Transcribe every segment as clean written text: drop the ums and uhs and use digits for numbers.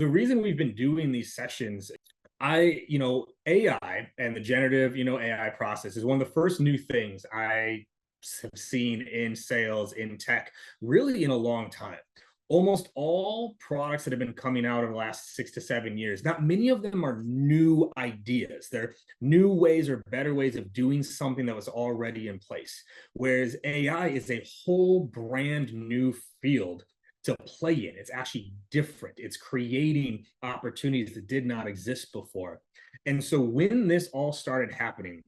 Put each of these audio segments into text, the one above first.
the reason we've been doing these sessions, AI and the generative, AI process is one of the first new things I have seen in sales, in tech, really in a long time. Almost all products that have been coming out over the last 6 to 7 years, not many of them are new ideas. They're new ways or better ways of doing something that was already in place. Whereas AI is a whole brand new field to play in. It's actually different. It's creating opportunities that did not exist before. And so when this all started happening,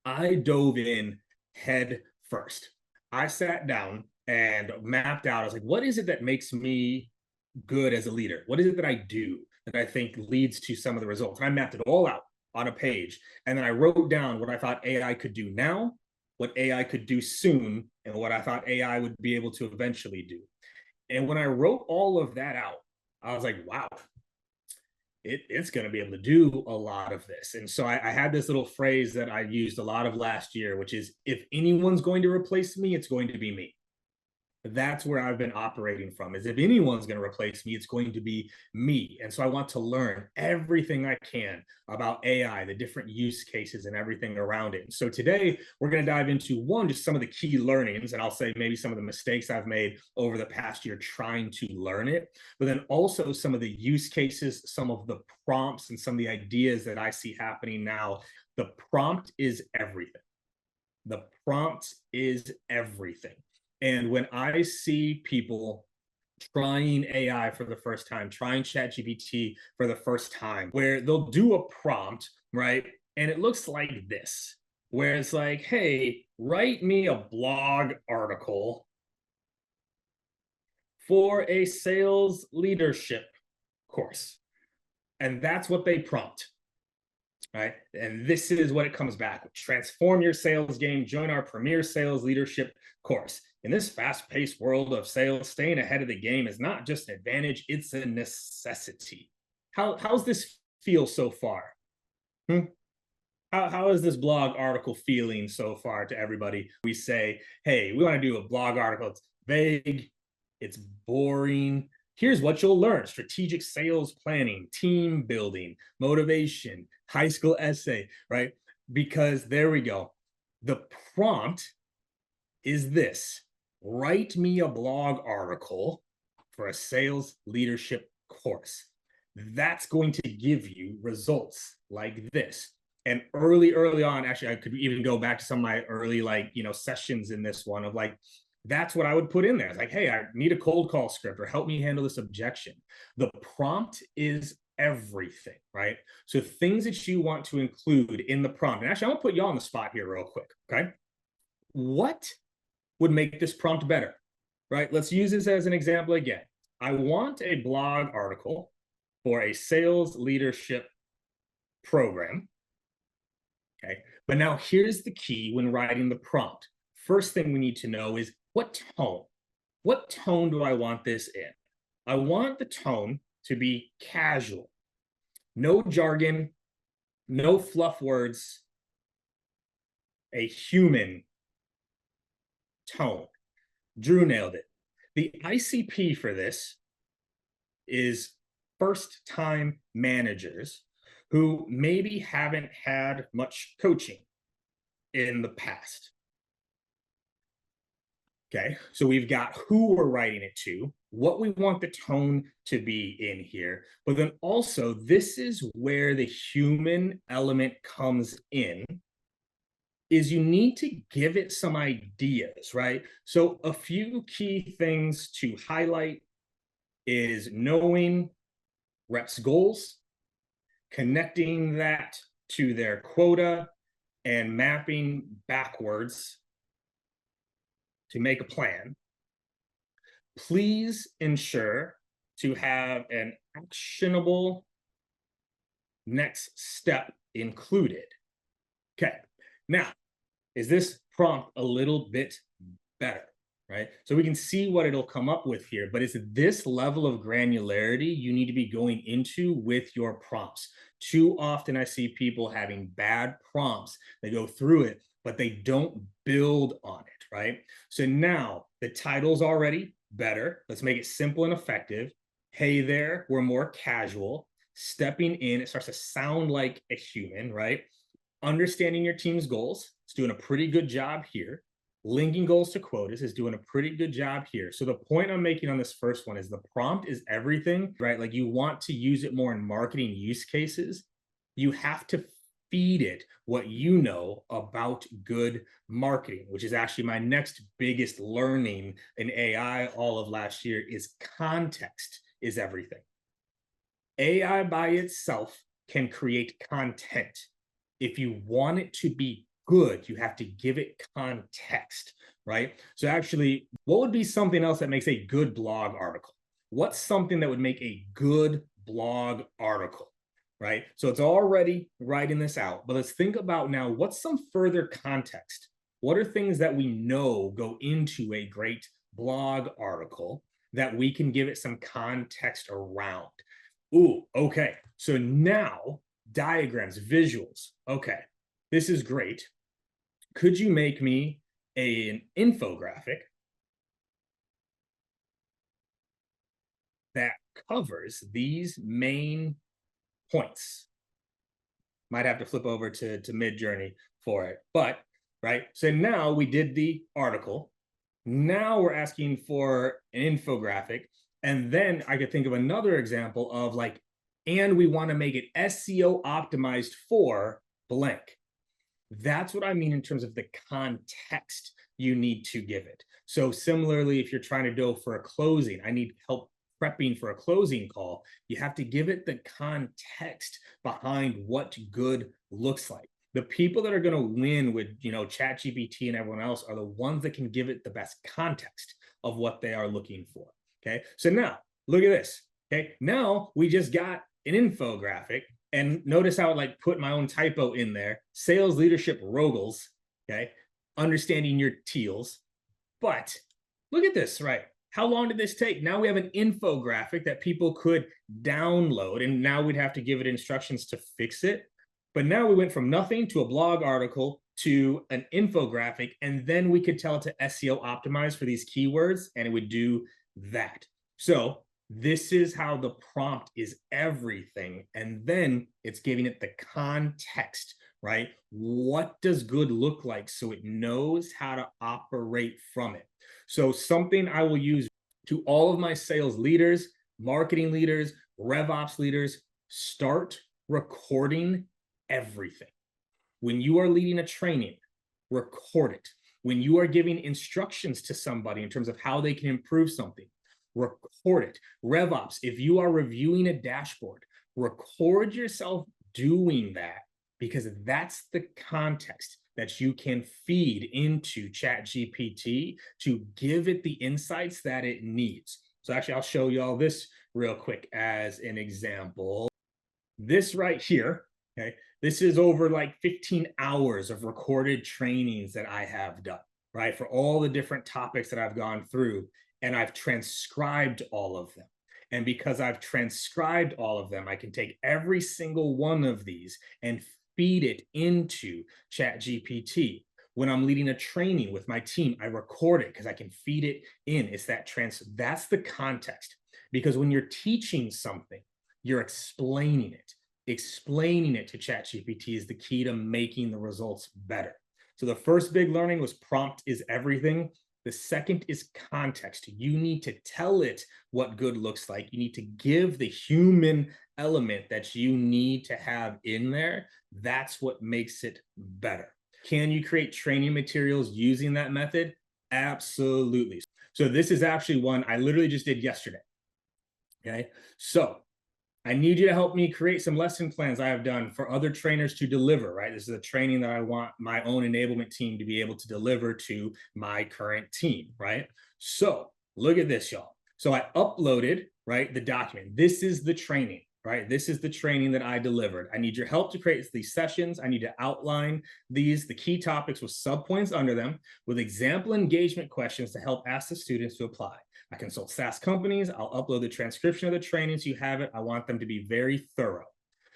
I dove in head first. I sat down and mapped out. I was like, what is it that makes me good as a leader? What is it that I do that I think leads to some of the results? And I mapped it all out on a page. And then I wrote down what I thought AI could do now, what AI could do soon, and what I thought AI would be able to eventually do. And when I wrote all of that out, I was like, wow, it's going to be able to do a lot of this. And so I had this little phrase that I used a lot of last year, which is, if anyone's going to replace me, it's going to be me. That's where I've been operating from, is if anyone's going to replace me, it's going to be me. And so I want to learn everything I can about AI, the different use cases and everything around it. And so today we're going to dive into just some of the key learnings, and I'll say maybe some of the mistakes I've made over the past year trying to learn it, but then also some of the use cases, some of the prompts, and some of the ideas that I see happening now. The prompt is everything. The prompt is everything. And when I see people trying AI for the first time, trying ChatGPT for the first time, where they'll do a prompt, right? And it looks like this, where it's like, hey, write me a blog article for a sales leadership course. And that's what they prompt, right? And this is what it comes back with. Transform your sales game. Join our premier sales leadership course. In this fast-paced world of sales, staying ahead of the game is not just an advantage, it's a necessity. How's this feel so far? How is this blog article feeling so far to everybody? We say, hey, we want to do a blog article. It's vague, it's boring. Here's what you'll learn: strategic sales planning, team building, motivation, high school essay, right? Because there we go. The prompt is this: write me a blog article for a sales leadership course. That's going to give you results like this. And early on, actually, I could even go back to some of my early, sessions in this one of that's what I would put in there. It's like, hey, I need a cold call script, or help me handle this objection. The prompt is everything, right? So things that you want to include in the prompt. And actually, I'm gonna put you on the spot here real quick, okay? What would make this prompt better, right? Let's use this as an example again. I want a blog article for a sales leadership program, okay? But now here's the key when writing the prompt. First thing we need to know is what tone. What tone do I want this in? I want the tone to be casual. No jargon, no fluff words, a human tone. Drew nailed it. The ICP for this is first-time managers who maybe haven't had much coaching in the past. Okay, so we've got who we're writing it to, what we want the tone to be in here, but then also this is where the human element comes in, is you need to give it some ideas, right? So a few key things to highlight is knowing reps' goals, connecting that to their quota, and mapping backwards to make a plan. Please ensure to have an actionable next step included. Okay, now, is this prompt a little bit better, right? So we can see what it'll come up with here, but it's this level of granularity you need to be going into with your prompts. Too often I see people having bad prompts. They go through it, but they don't build on it, right? So now the title's already better. Let's make it simple and effective. Hey there, we're more casual. Stepping in, it starts to sound like a human, right? Understanding your team's goals, it's doing a pretty good job here. Linking goals to quotas is doing a pretty good job here. So the point I'm making on this first one is the prompt is everything, right? Like you want to use it more in marketing use cases. You have to feed it what you know about good marketing, which is actually my next biggest learning in AI all of last year is context is everything. AI by itself can create content. If you want it to be good, you have to give it context, right? So actually, what would be something else that makes a good blog article? What's something that would make a good blog article, right? So it's already writing this out, but let's think about now, what's some further context? What are things that we know go into a great blog article that we can give it some context around? Ooh, okay. So now diagrams, visuals. Okay, this is great. Could you make me an infographic that covers these main points? Might have to flip over to Midjourney for it, but right. So now we did the article. Now we're asking for an infographic. And then I could think of another example of like, and we want to make it SEO optimized for blank. That's what I mean in terms of the context you need to give it. So similarly, if you're trying to go for a closing, I need help prepping for a closing call. You have to give it the context behind what good looks like. The people that are going to win with, ChatGPT and everyone else are the ones that can give it the best context of what they are looking for. Okay. So now look at this. Okay. Now we just got an infographic, and notice how I like put my own typo in there. Sales leadership Rogels. Okay. Understanding your teals. But look at this, right? How long did this take? Now we have an infographic that people could download, and now we'd have to give it instructions to fix it. But now we went from nothing to a blog article to an infographic, and then we could tell it to SEO optimize for these keywords, and it would do that. So this is how the prompt is everything. And then it's giving it the context, right? What does good look like so it knows how to operate from it? So something I will use to all of my sales leaders, marketing leaders, RevOps leaders, start recording everything. When you are leading a training, record it. When you are giving instructions to somebody in terms of how they can improve something, record it. RevOps, if you are reviewing a dashboard, record yourself doing that, because that's the context that you can feed into ChatGPT to give it the insights that it needs. So actually, I'll show you all this real quick as an example. This right here, okay, this is over like 15 hours of recorded trainings that I have done, right, for all the different topics that I've gone through, and I've transcribed all of them. And because I've transcribed all of them, I can take every single one of these and feed it into ChatGPT. When I'm leading a training with my team, I record it because I can feed it in. It's that's the context. Because when you're teaching something, you're explaining it. Explaining it to ChatGPT is the key to making the results better. So the first big learning was prompt is everything. The second is context. You need to tell it what good looks like. You need to give the human element that you need to have in there. That's what makes it better. Can you create training materials using that method? Absolutely. So this is actually one I literally just did yesterday. Okay. So I need you to help me create some lesson plans I have done for other trainers to deliver, right? This is a training that I want my own enablement team to be able to deliver to my current team, right? So look at this, y'all. So I uploaded, right, the document. This is the training, right? This is the training that I delivered. I need your help to create these sessions. I need to outline the key topics with subpoints under them with example engagement questions to help ask the students to apply. I consult SaaS companies. I'll upload the transcription of the training so you have it. I want them to be very thorough.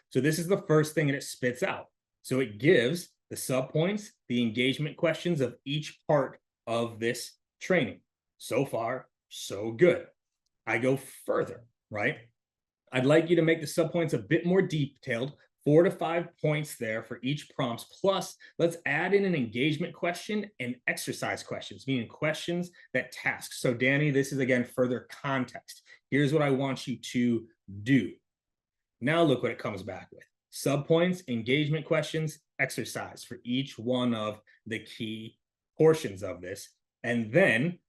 So this is the first thing that it spits out. So it gives the subpoints, the engagement questions of each part of this training. So far, so good. I go further. right? I'd like you to make the subpoints a bit more detailed, 4 to 5 points there for each prompts. Plus, let's add in an engagement question and exercise questions, meaning questions that task. So Danny, this is again further context. Here's what I want you to do. Now look what it comes back with. Subpoints, engagement questions, exercise for each one of the key portions of this. And then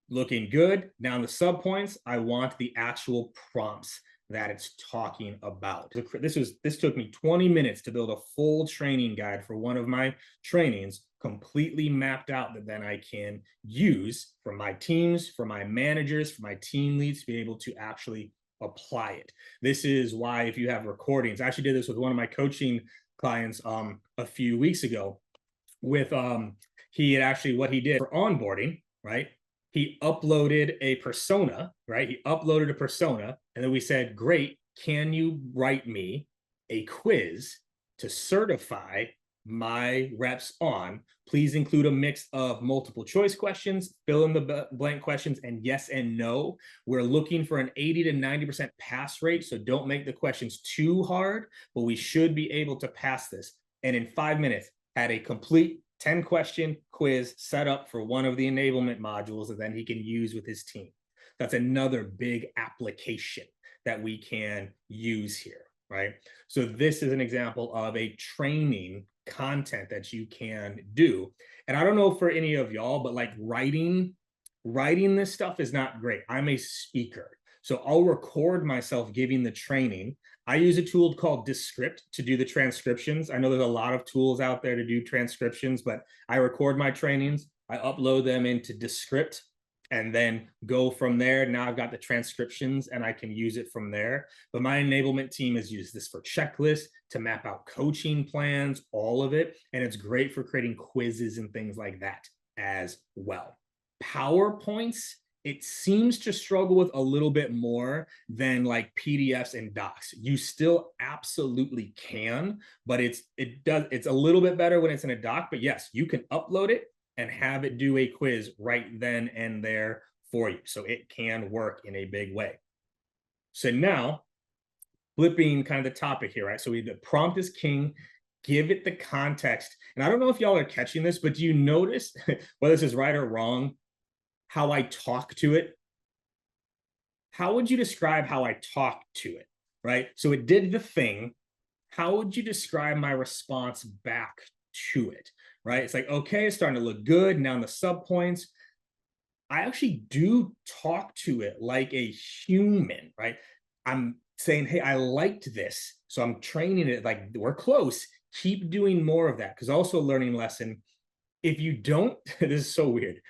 looking good. Now in the subpoints, I want the actual prompts that it's talking about. This took me 20 minutes to build a full training guide for one of my trainings, completely mapped out, that then I can use for my teams, for my managers, for my team leads to be able to actually apply it. This is why, if you have recordings, I actually did this with one of my coaching clients a few weeks ago with he had actually, what he did for onboarding, right? He uploaded a persona, right? He uploaded a persona, and then we said, great, can you write me a quiz to certify my reps on? Please include a mix of multiple choice questions, fill in the blank questions, and yes and no. We're looking for an 80 to 90% pass rate, so don't make the questions too hard, but we should be able to pass this. And in 5 minutes, had a complete 10-question quiz set up for one of the enablement modules that then he can use with his team. That's another big application that we can use here, right? So this is an example of a training content that you can do. And I don't know for any of y'all, but like writing this stuff is not great. I'm a speaker, so I'll record myself giving the training. I use a tool called Descript to do the transcriptions. I know there's a lot of tools out there to do transcriptions, but I record my trainings, I upload them into Descript, and then go from there. Now I've got the transcriptions and I can use it from there. But my enablement team has used this for checklists, to map out coaching plans, all of it. And it's great for creating quizzes and things like that as well. PowerPoints, it seems to struggle with a little bit more than like PDFs and docs. You still absolutely can, but it's a little bit better when it's in a doc. But yes, you can upload it and have it do a quiz right then and there for you. So it can work in a big way. So now, flipping kind of the topic here, right? So the prompt is king. Give it the context. And I don't know if y'all are catching this, but do you notice, whether this is right or wrong, how I talk to it? How would you describe how I talk to it, right? So it did the thing. How would you describe my response back to it, right? It's like, okay, it's starting to look good. Now in the subpoints, I actually do talk to it like a human, right? I'm saying, hey, I liked this. So I'm training it like, we're close. Keep doing more of that. Because also a learning lesson, if you don't, this is so weird.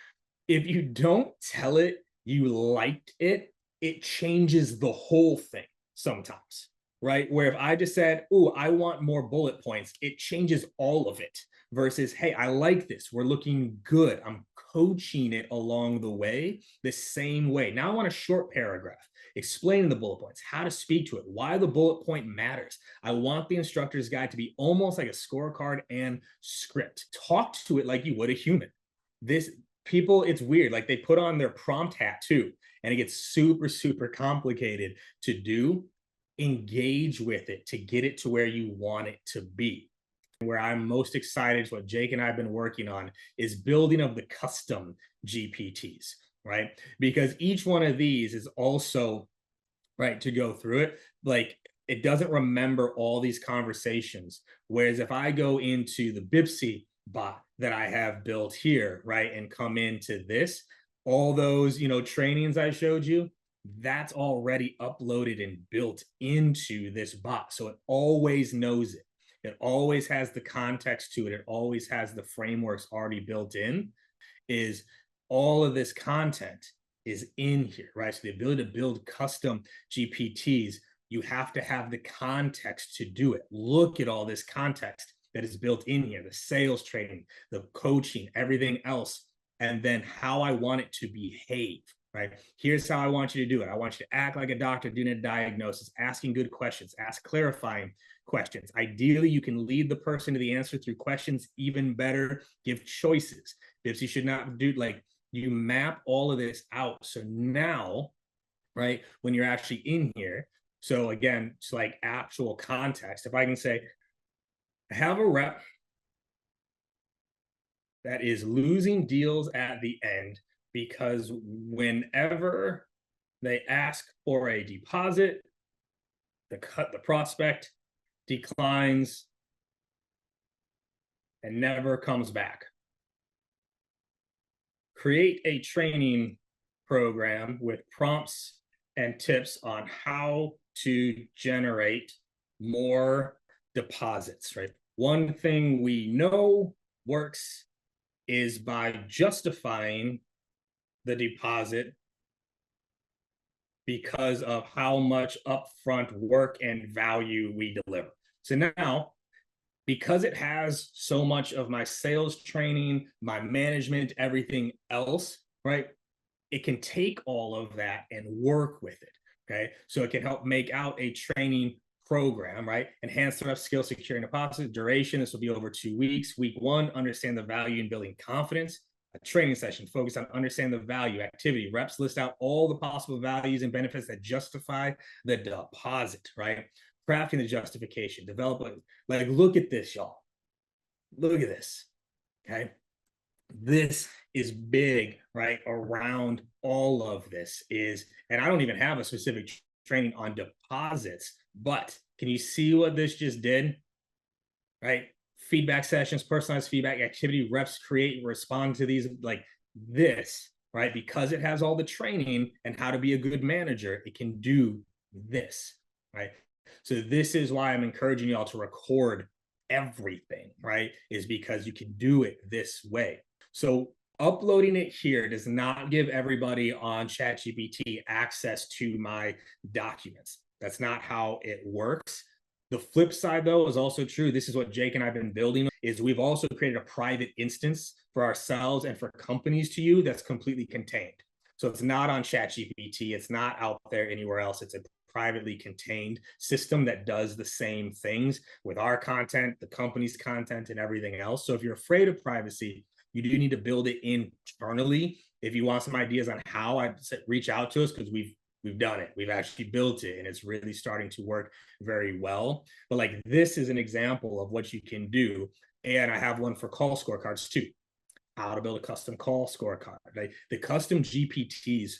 If you don't tell it you liked it, it changes the whole thing sometimes, right? Where if I just said, oh, I want more bullet points, it changes all of it. Versus, hey, I like this. We're looking good. I'm coaching it along the way the same way. Now I want a short paragraph explaining the bullet points, how to speak to it, why the bullet point matters. I want the instructor's guide to be almost like a scorecard and script. Talk to it like you would a human. People, it's weird. Like they put on their prompt hat too, and it gets super, super complicated to do. Engage with it to get it to where you want it to be. Where I'm most excited is what Jake and I have been working on is building of the custom GPTs, right? Because each one of these is also, right, to go through it, like it doesn't remember all these conversations. Whereas if I go into the Bipsy bot that I have built here, right, and come into this, all those, trainings I showed you, that's already uploaded and built into this bot. So it always knows it. It always has the context to it. It always has the frameworks already built in. Is all of this content is in here, right? So the ability to build custom GPTs, you have to have the context to do it. Look at all this context that is built in here, the sales training, the coaching, everything else, and then how I want it to behave, right? Here's how I want you to do it. I want you to act like a doctor doing a diagnosis, asking good questions, ask clarifying questions. Ideally, you can lead the person to the answer through questions. Even better, give choices. Bipsy should not do, like, you map all of this out. So now right? When you're actually in here. So again, it's like actual context. If I can say, have a rep that is losing deals at the end because whenever they ask for a deposit, the prospect declines and never comes back. Create a training program with prompts and tips on how to generate more deposits, right? One thing we know works is by justifying the deposit because of how much upfront work and value we deliver. So now, because it has so much of my sales training, my management, everything else, right? It can take all of that and work with it. Okay. So it can help make out a training program, right? Enhance the rep skill, securing deposit, duration. This will be over 2 weeks. Week 1, understand the value in building confidence. A training session focused on understand the value, activity. Reps list out all the possible values and benefits that justify the deposit, right? Crafting the justification, developing, like, look at this, y'all. Look at this. Okay. This is big, right? Around all of this is, and I don't even have a specific training on deposits, but can you see what this just did? Right? Feedback sessions, personalized feedback, activity, reps create and respond to these, like this, right? Because it has all the training and how to be a good manager, it can do this, right? So this is why I'm encouraging y'all to record everything, right? Is because you can do it this way. So uploading it here does not give everybody on ChatGPT access to my documents. That's not how it works. The flip side, though, is also true. This is what Jake and I have been building, is we've also created a private instance for ourselves and for companies to use that's completely contained. So it's not on ChatGPT. It's not out there anywhere else. It's a privately contained system that does the same things with our content, the company's content, and everything else. So if you're afraid of privacy, you do need to build it internally. If you want some ideas on how, I'd reach out to us, because we've done it. We've actually built it, and it's really starting to work very well. But like, this is an example of what you can do. And I have one for call scorecards too. How to build a custom call scorecard. Right? The custom GPTs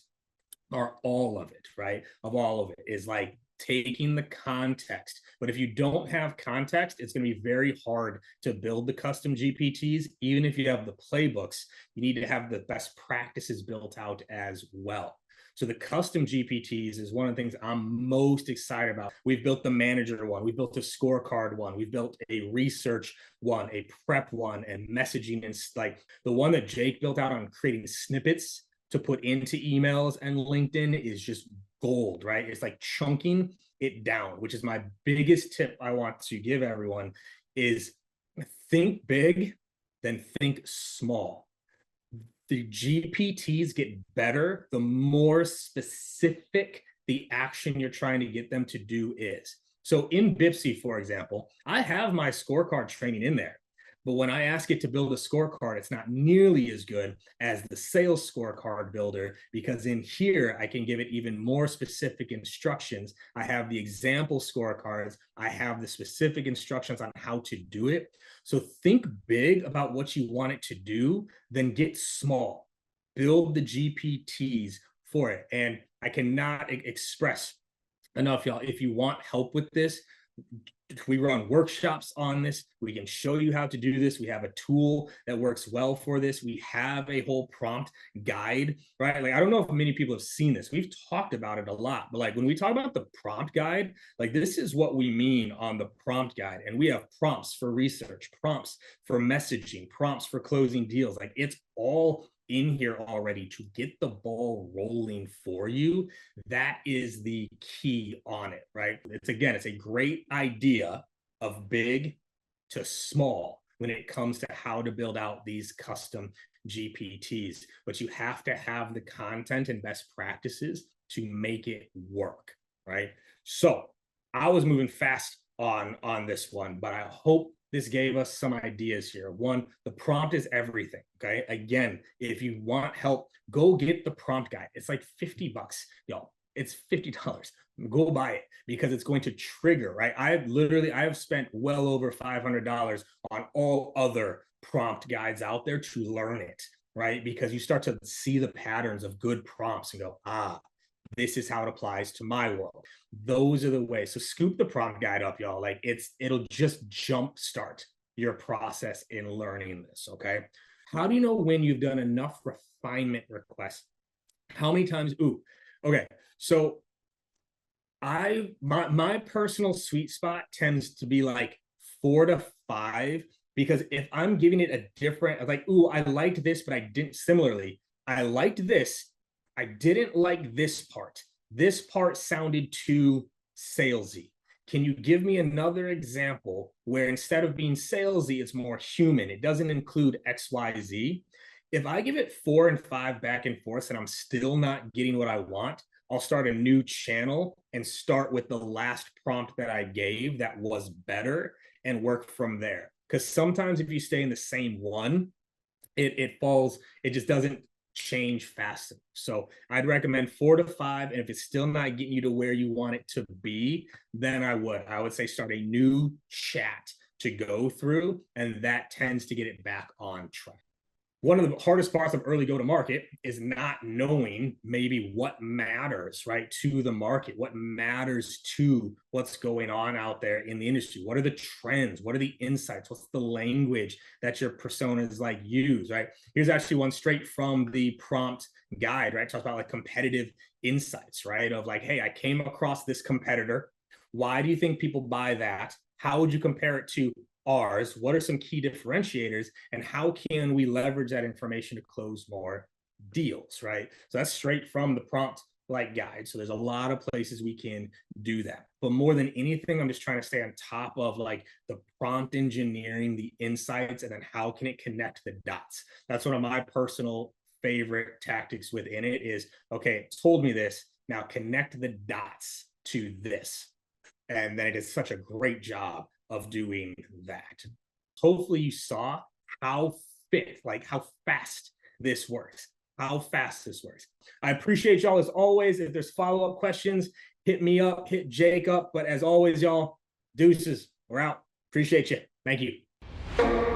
are all of it, right? Of all of it is like taking the context. But if you don't have context, it's going to be very hard to build the custom GPTs. Even if you have the playbooks, you need to have the best practices built out as well. So the custom GPTs is one of the things I'm most excited about. We've built the manager one, we've built a scorecard one, we've built a research one, a prep one, and messaging, and like the one that Jake built out on creating snippets to put into emails and LinkedIn is just gold, right? It's like chunking it down, which is my biggest tip I want to give everyone, is think big, then think small. The GPTs get better the more specific the action you're trying to get them to do is. So in Bipsy, for example, I have my scorecard training in there. But when I ask it to build a scorecard, it's not nearly as good as the sales scorecard builder, because in here, I can give it even more specific instructions. I have the example scorecards. I have the specific instructions on how to do it. So think big about what you want it to do, then get small. Build the GPTs for it. And I cannot express enough, y'all. If you want help with this, we run workshops on this. We can show you how to do this. We have a tool that works well for this. We have a whole prompt guide, right? Like, I don't know if many people have seen this. We've talked about it a lot, but like when we talk about the prompt guide, like this is what we mean on the prompt guide. And we have prompts for research, prompts for messaging, prompts for closing deals. Like, it's all in here already to get the ball rolling for you. That is the key on it, right? It's a great idea of big to small when it comes to how to build out these custom GPTs, but you have to have the content and best practices to make it work, right? So I was moving fast on this one, but I hope this gave us some ideas here. One, the prompt is everything. Okay. Again, if you want help, go get the prompt guide. It's like $50, y'all. it's $50. Go buy it because it's going to trigger, right? I have spent well over $500 on all other prompt guides out there to learn it, right? Because you start to see the patterns of good prompts and go, this is how it applies to my world. Those are the ways. So scoop the prompt guide up, y'all. Like it'll just jumpstart your process in learning this. Okay. How do you know when you've done enough refinement requests? How many times? Okay. So my personal sweet spot tends to be like 4 to 5, because if I'm giving it a different, like, I liked this, but I didn't. Similarly, I liked this, I didn't like this part. This part sounded too salesy. Can you give me another example where instead of being salesy, it's more human? It doesn't include XYZ. If I give it 4 and 5 back and forth and I'm still not getting what I want, I'll start a new channel and start with the last prompt that I gave that was better and work from there. Because sometimes if you stay in the same one, it falls, it just doesn't change fast enough. So I'd recommend 4 to 5. And if it's still not getting you to where you want it to be, then I would say start a new chat to go through, and that tends to get it back on track. One of the hardest parts of early go-to-market is not knowing maybe what matters, right, to the market, what matters to what's going on out there in the industry. What are the trends? What are the insights? What's the language that your personas like use, right? Here's actually one straight from the prompt guide, right? It talks about like competitive insights, right? Of like, hey, I came across this competitor. Why do you think people buy that? How would you compare it to ours? What are some key differentiators, and how can we leverage that information to close more deals, right? So that's straight from the prompt like guide. So there's a lot of places we can do that. But more than anything, I'm just trying to stay on top of like the prompt engineering, the insights, and then how can it connect the dots. That's one of my personal favorite tactics within it is, okay, it told me this, now connect the dots to this. And then it is such a great job of doing that. Hopefully you saw how fast this works, I appreciate y'all as always. If there's follow-up questions, hit me up, hit Jake up. But as always, y'all, deuces, we're out. Appreciate you. Thank you.